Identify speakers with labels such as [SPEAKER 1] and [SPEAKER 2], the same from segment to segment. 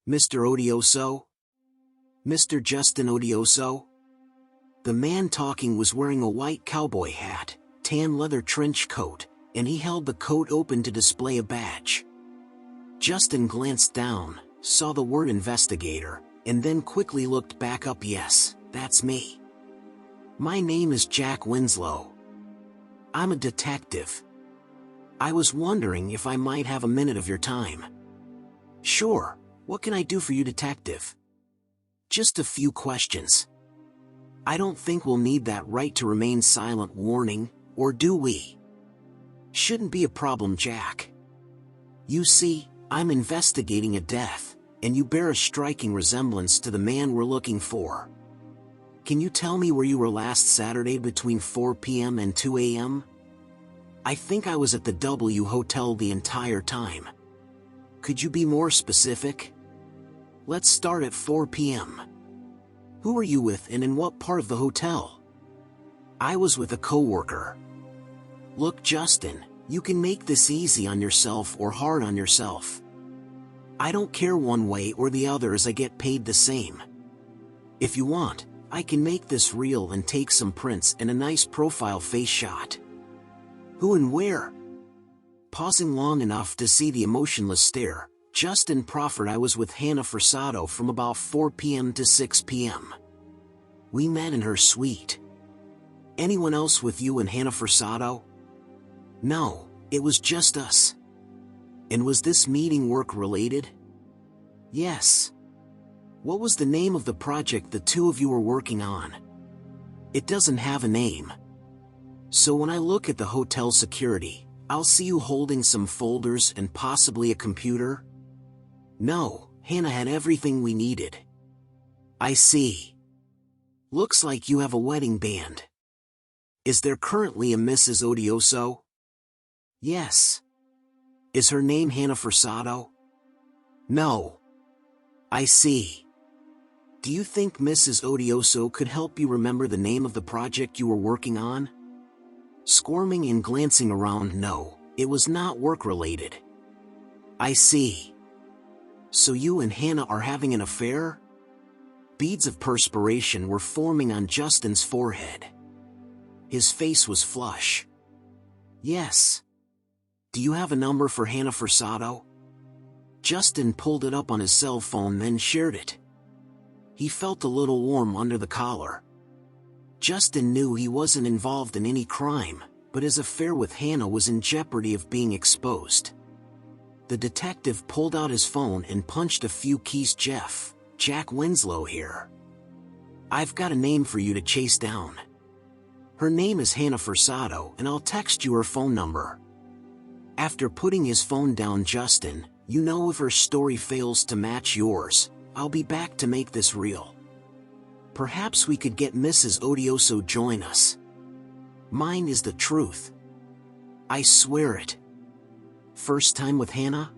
[SPEAKER 1] Mr. Odioso? Mr. Justin Odioso? The man talking was wearing a white cowboy hat, tan leather trench coat, and he held the coat open to display a badge. Justin glanced down, saw the word investigator, and then quickly looked back up. Yes, that's me. My name is Jack Winslow. I'm a detective. I was wondering if I might have a minute of your time. Sure, what can I do for you, detective? Just a few questions. I don't think we'll need that right to remain silent warning, or do we? Shouldn't be a problem, Jack. You see, I'm investigating a death, and you bear a striking resemblance to the man we're looking for. Can you tell me where you were last Saturday between 4 p.m. and 2 a.m.? I think I was at the W Hotel the entire time. Could you be more specific? Let's start at 4 p.m. Who were you with and in what part of the hotel? I was with a coworker. Look, Justin, you can make this easy on yourself or hard on yourself. I don't care one way or the other as I get paid the same. If you want, I can make this real and take some prints and a nice profile face shot. Who and where? Pausing long enough to see the emotionless stare, Justin proffered. I was with Hannah Forsado from about 4 p.m. to 6 p.m. We met in her suite. Anyone else with you and Hannah Forsado? No, it was just us. And was this meeting work-related? Yes. What was the name of the project the two of you were working on? It doesn't have a name. So when I look at the hotel security, I'll see you holding some folders and possibly a computer? No, Hannah had everything we needed. I see. Looks like you have a wedding band. Is there currently a Mrs. Odioso? Yes. Is her name Hannah Forsado? No. I see. Do you think Mrs. Odioso could help you remember the name of the project you were working on? Squirming and glancing around, no, it was not work-related. I see. So you and Hannah are having an affair? Beads of perspiration were forming on Justin's forehead. His face was flush. Yes. Do you have a number for Hannah Forsado? Justin pulled it up on his cell phone, then shared it. He felt a little warm under the collar. Justin knew he wasn't involved in any crime, but his affair with Hannah was in jeopardy of being exposed. The detective pulled out his phone and punched a few keys. Jack Winslow here. I've got a name for you to chase down. Her name is Hannah Forsado, and I'll text you her phone number. After putting his phone down, Justin, you know, if her story fails to match yours, I'll be back to make this real. Perhaps we could get Mrs. Odioso join us. Mine is the truth. I swear it. First time with Hannah?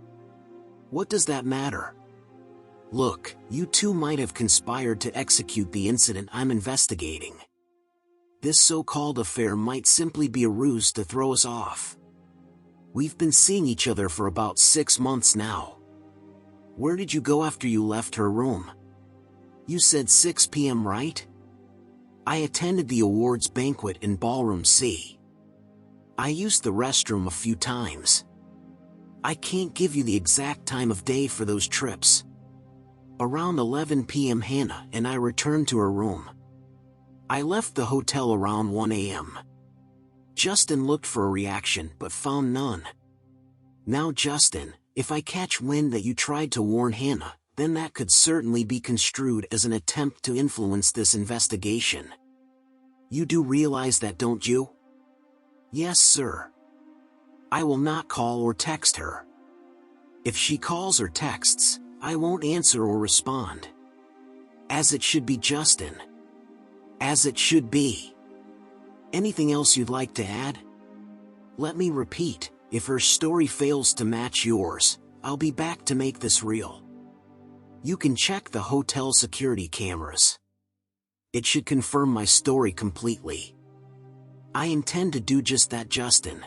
[SPEAKER 1] What does that matter? Look, you two might have conspired to execute the incident I'm investigating. This so-called affair might simply be a ruse to throw us off. We've been seeing each other for about 6 months now. Where did you go after you left her room? You said 6 p.m., right? I attended the awards banquet in Ballroom C. I used the restroom a few times. I can't give you the exact time of day for those trips. Around 11 p.m. Hannah and I returned to her room. I left the hotel around 1 a.m. Justin looked for a reaction but found none. Now Justin, if I catch wind that you tried to warn Hannah, then that could certainly be construed as an attempt to influence this investigation. You do realize that, don't you? Yes, sir. I will not call or text her. If she calls or texts, I won't answer or respond. As it should be, Justin. As it should be. Anything else you'd like to add? Let me repeat, if her story fails to match yours, I'll be back to make this real. You can check the hotel security cameras. It should confirm my story completely. I intend to do just that, Justin.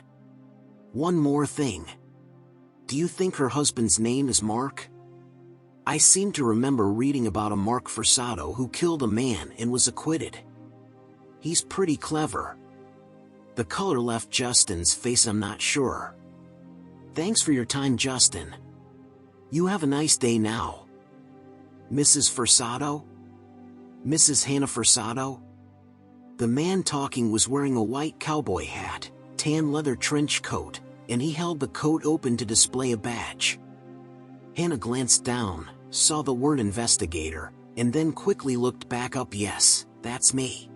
[SPEAKER 1] One more thing. Do you think her husband's name is Mark? I seem to remember reading about a Mark Forsato who killed a man and was acquitted. He's pretty clever. The color left Justin's face. I'm not sure. Thanks for your time, Justin. You have a nice day now. Mrs. Forsato? Mrs. Hannah Forsato? The man talking was wearing a white cowboy hat, tan leather trench coat, and he held the coat open to display a badge. Hannah glanced down, saw the word investigator, and then quickly looked back up. Yes, that's me.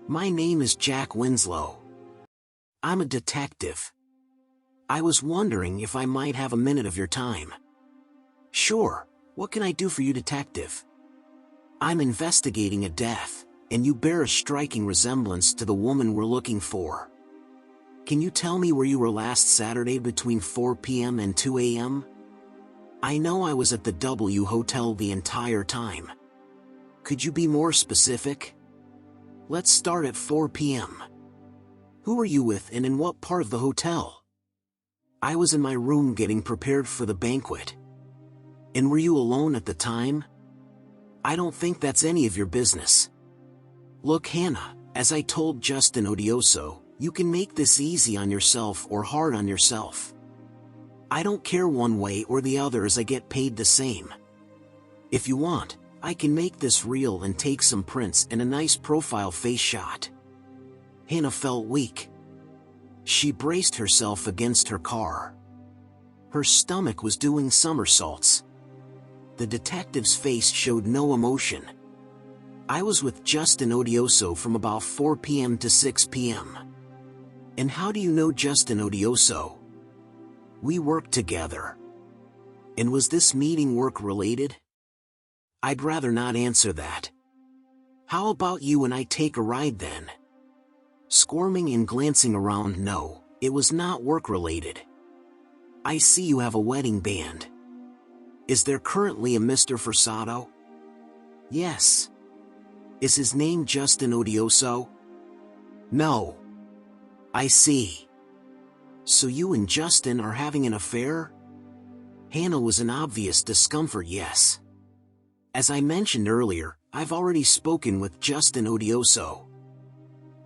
[SPEAKER 1] My name is Jack Winslow. I'm a detective. I was wondering if I might have a minute of your time. Sure, what can I do for you, detective? I'm investigating a death, and you bear a striking resemblance to the woman we're looking for. Can you tell me where you were last Saturday between 4 p.m. and 2 a.m.? I know I was at the W Hotel the entire time. Could you be more specific? Let's start at 4 p.m. Who were you with and in what part of the hotel? I was in my room getting prepared for the banquet. And were you alone at the time? I don't think that's any of your business. Look, Hannah, as I told Justin Odioso, you can make this easy on yourself or hard on yourself. I don't care one way or the other as I get paid the same. If you want, I can make this real and take some prints and a nice profile face shot. Hannah felt weak. She braced herself against her car. Her stomach was doing somersaults. The detective's face showed no emotion. I was with Justin Odioso from about 4 p.m. to 6 p.m. And how do you know Justin Odioso? We worked together. And was this meeting work-related? I'd rather not answer that. How about you and I take a ride then? Squirming and glancing around, no, it was not work-related. I see you have a wedding band. Is there currently a Mr. Forsato? Yes. Is his name Justin Odioso? No. I see. So you and Justin are having an affair? Hannah was in obvious discomfort. Yes. As I mentioned earlier, I've already spoken with Justin Odioso.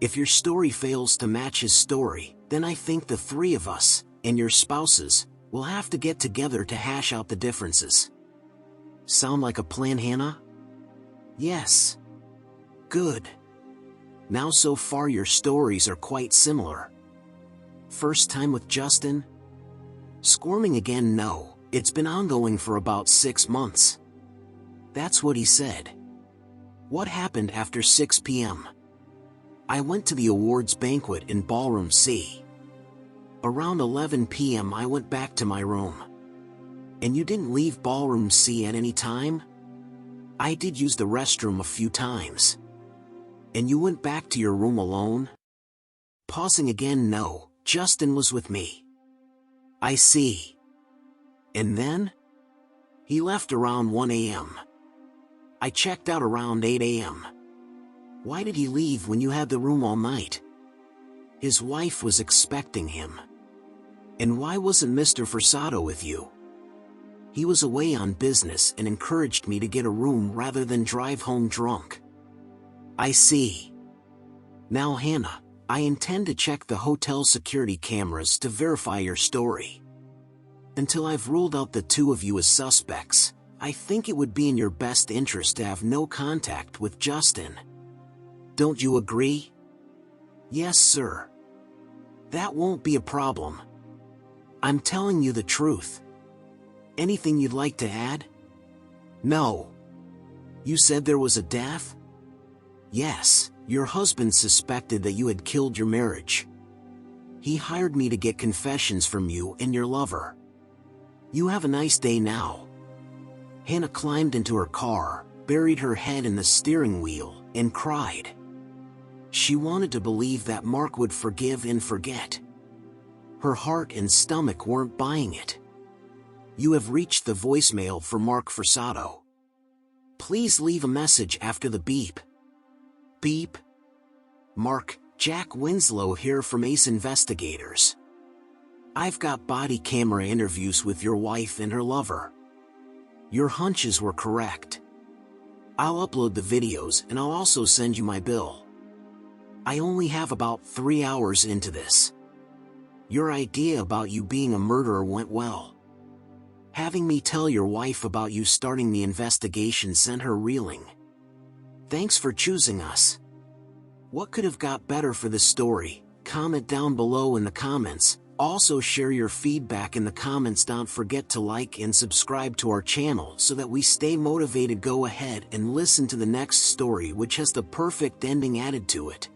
[SPEAKER 1] If your story fails to match his story, then I think the three of us, and your spouses, will have to get together to hash out the differences. Sound like a plan, Hannah? Yes. Good. Now so far your stories are quite similar. First time with Justin? Squirming again, no, it's been ongoing for about 6 months. That's what he said. What happened after 6 p.m.? I went to the awards banquet in Ballroom C. Around 11 p.m. I went back to my room. And you didn't leave Ballroom C at any time? I did use the restroom a few times. And you went back to your room alone? Pausing again, no, Justin was with me. I see. And then? He left around 1 a.m. I checked out around 8 a.m. Why did he leave when you had the room all night? His wife was expecting him. And why wasn't Mr. Forsato with you? He was away on business and encouraged me to get a room rather than drive home drunk. I see. Now, Hannah, I intend to check the hotel security cameras to verify your story. Until I've ruled out the two of you as suspects, I think it would be in your best interest to have no contact with Justin. Don't you agree? Yes, sir. That won't be a problem. I'm telling you the truth. Anything you'd like to add? No. You said there was a death? Yes, your husband suspected that you had killed your marriage. He hired me to get confessions from you and your lover. You have a nice day now. Hannah climbed into her car, buried her head in the steering wheel, and cried. She wanted to believe that Mark would forgive and forget. Her heart and stomach weren't buying it. You have reached the voicemail for Mark Forsato. Please leave a message after the beep. Beep. Mark, Jack Winslow here from Ace Investigators. I've got body camera interviews with your wife and her lover. Your hunches were correct. I'll upload the videos and I'll also send you my bill. I only have about 3 hours into this. Your idea about you being a murderer went well. Having me tell your wife about you starting the investigation sent her reeling. Thanks for choosing us. What could have got better for this story? Comment down below in the comments. Also share your feedback in the comments. Don't forget to like and subscribe to our channel so that we stay motivated. Go ahead and listen to the next story, which has the perfect ending added to it.